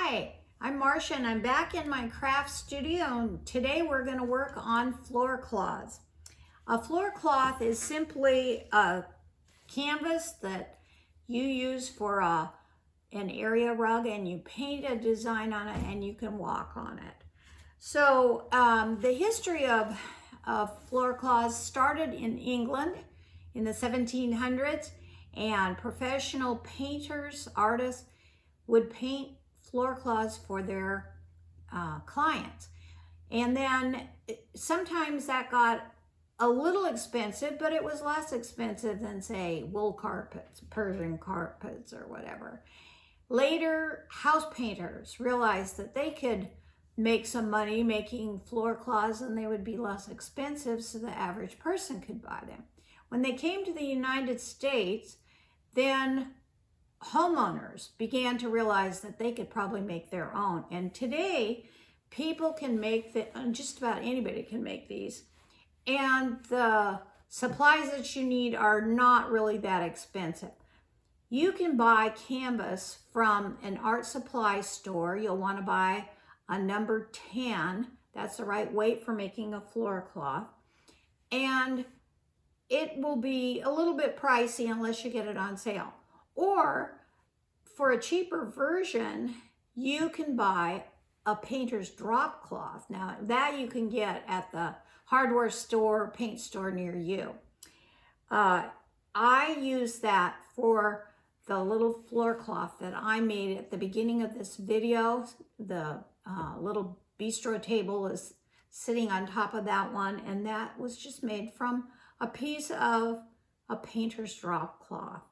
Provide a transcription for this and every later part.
Hi, I'm Marcia and I'm back in my craft studio, and today we're going to work on floor cloths. A floor cloth is simply a canvas that you use for an area rug, and you paint a design on it and you can walk on it. So the history of floor cloths started in England in the 1700s, and professional painters, artists would paint floor cloths for their clients. And then sometimes that got a little expensive, but it was less expensive than, say, wool carpets, Persian carpets, or whatever. Later, house painters realized that they could make some money making floor cloths, and they would be less expensive, so the average person could buy them. When they came to the United States, then homeowners began to realize that they could probably make their own. And today, people can make just about anybody can make these. And the supplies that you need are not really that expensive. You can buy canvas from an art supply store. You'll want to buy a number 10. That's the right weight for making a floor cloth. And it will be a little bit pricey unless you get it on sale. Or for a cheaper version, you can buy a painter's drop cloth. Now that you can get at the hardware store, paint store near you. I use that for the little floor cloth that I made at the beginning of this video. The little bistro table is sitting on top of that one, and that was just made from a piece of a painter's drop cloth.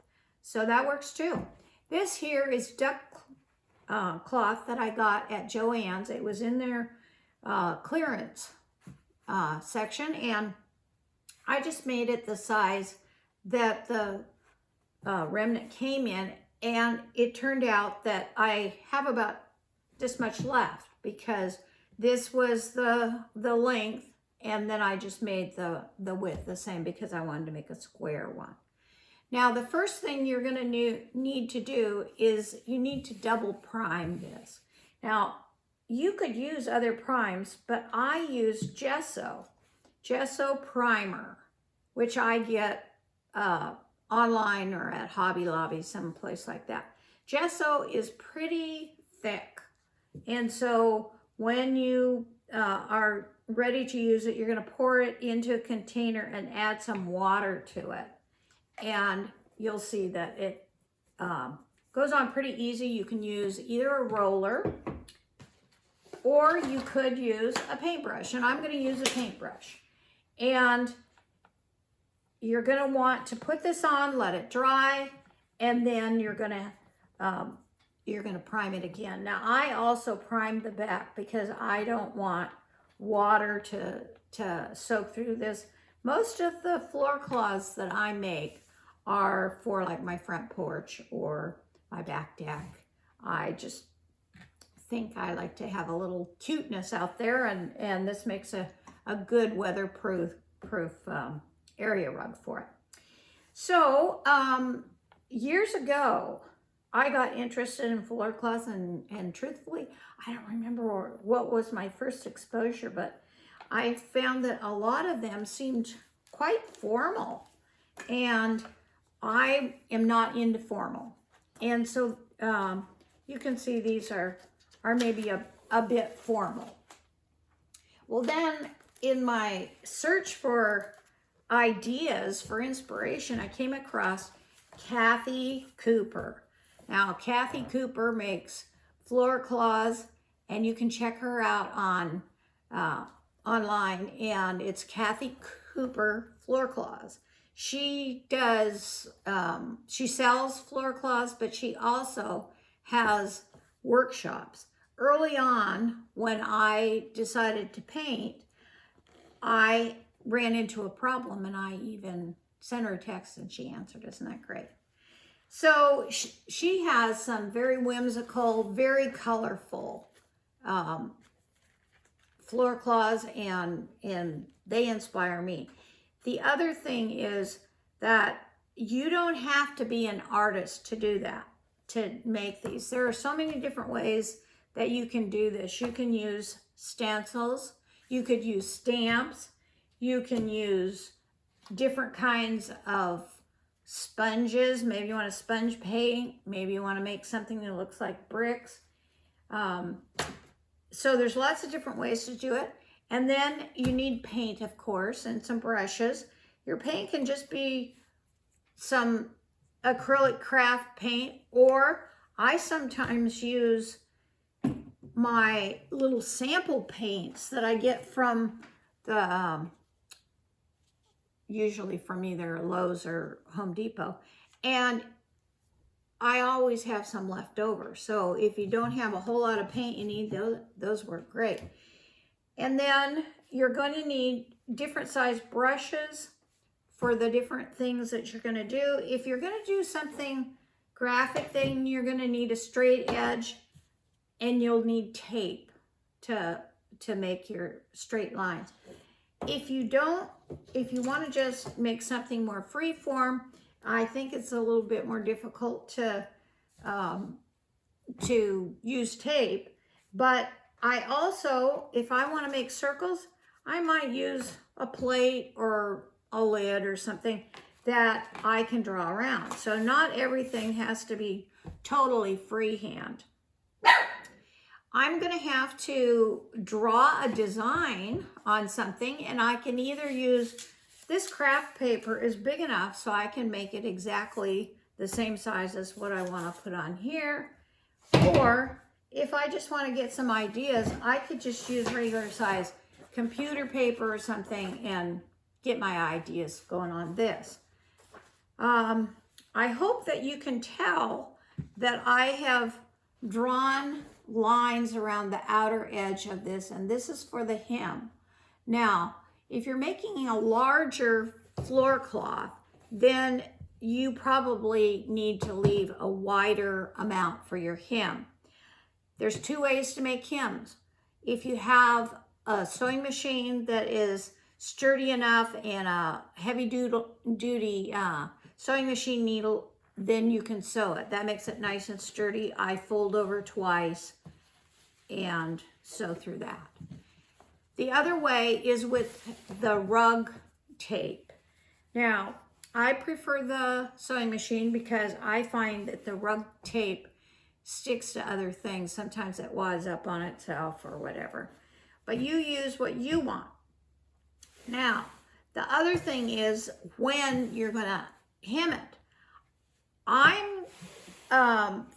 So that works too. This here is duck cloth that I got at Joann's. It was in their clearance section, and I just made it the size that the remnant came in, and it turned out that I have about this much left because this was the length, and then I just made the width the same because I wanted to make a square one. Now, the first thing you're going to need to do is you need to double prime this. Now, you could use other primes, but I use gesso primer, which I get online or at Hobby Lobby, someplace like that. Gesso is pretty thick, and so when you are ready to use it, you're going to pour it into a container and add some water to it. And you'll see that it goes on pretty easy. You can use either a roller or you could use a paintbrush. And I'm going to use a paintbrush. And you're going to want to put this on, let it dry, and then you're going to prime it again. Now, I also primed the back because I don't want water to soak through this. Most of the floor cloths that I make are for like my front porch or my back deck. I just think I like to have a little cuteness out there, and this makes a good weatherproof area rug for it. So years ago, I got interested in floor cloths, and truthfully, I don't remember what was my first exposure, but I found that a lot of them seemed quite formal, and I am not into formal. And so you can see these are maybe a bit formal. Well, then in my search for ideas for inspiration, I came across Kathy Cooper. Now, Kathy Cooper makes floor cloths, and you can check her out on online, and it's Kathy Cooper Floor Cloths. She does, she sells floor cloths, but she also has workshops. Early on, when I decided to paint, I ran into a problem, and I even sent her a text and she answered. Isn't that great? So she has some very whimsical, very colorful floor cloths, and they inspire me. The other thing is that you don't have to be an artist to do that, to make these. There are so many different ways that you can do this. You can use stencils, you could use stamps, you can use different kinds of sponges. Maybe you want a sponge paint, maybe you want to make something that looks like bricks. So there's lots of different ways to do it. And then you need paint, of course, and some brushes. Your paint can just be some acrylic craft paint, or I sometimes use my little sample paints that I get from the, usually from either Lowe's or Home Depot. And I always have some left over. So if you don't have a whole lot of paint you need, those work great. And then you're going to need different size brushes for the different things that you're going to do. If you're going to do something graphic, then you're going to need a straight edge, and you'll need tape to make your straight lines. If you want to just make something more free form, I think it's a little bit more difficult to use tape. But I also, if I want to make circles, I might use a plate or a lid or something that I can draw around. So not everything has to be totally freehand. I'm going to have to draw a design on something, and I can either use this craft paper is big enough so I can make it exactly the same size as what I want to put on here, or if I just want to get some ideas, I could just use regular size computer paper or something and get my ideas going on this. I hope that you can tell that I have drawn lines around the outer edge of this, and this is for the hem. Now, if you're making a larger floor cloth, then you probably need to leave a wider amount for your hem. There's two ways to make hems. If you have a sewing machine that is sturdy enough and a heavy duty sewing machine needle, then you can sew it. That makes it nice and sturdy. I fold over twice and sew through that. The other way is with the rug tape. Now, I prefer the sewing machine because I find that the rug tape sticks to other things. Sometimes it wads up on itself or whatever. But you use what you want. Now, the other thing is when you're going to hem it. I'm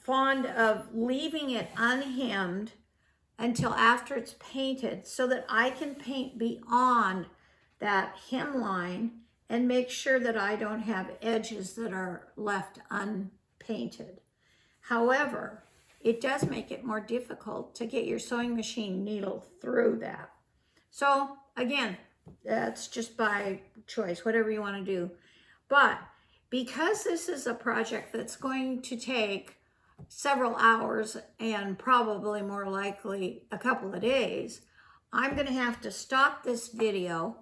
fond of leaving it unhemmed until after it's painted so that I can paint beyond that hem line and make sure that I don't have edges that are left unpainted. However, it does make it more difficult to get your sewing machine needle through that. So again, that's just by choice, whatever you want to do. But because this is a project that's going to take several hours and probably more likely a couple of days, I'm going to have to stop this video.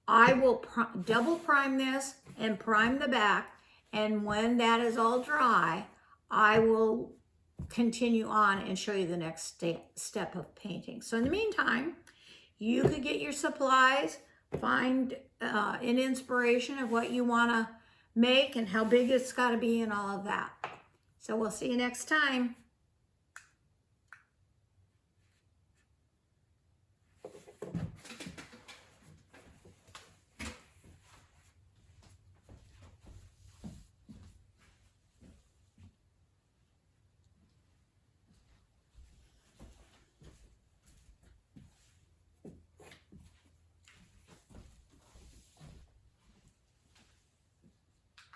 I will double prime this and prime the back, and when that is all dry, I will continue on and show you the next step of painting. So in the meantime, you could get your supplies, find an inspiration of what you want to make and how big it's got to be and all of that. So we'll see you next time.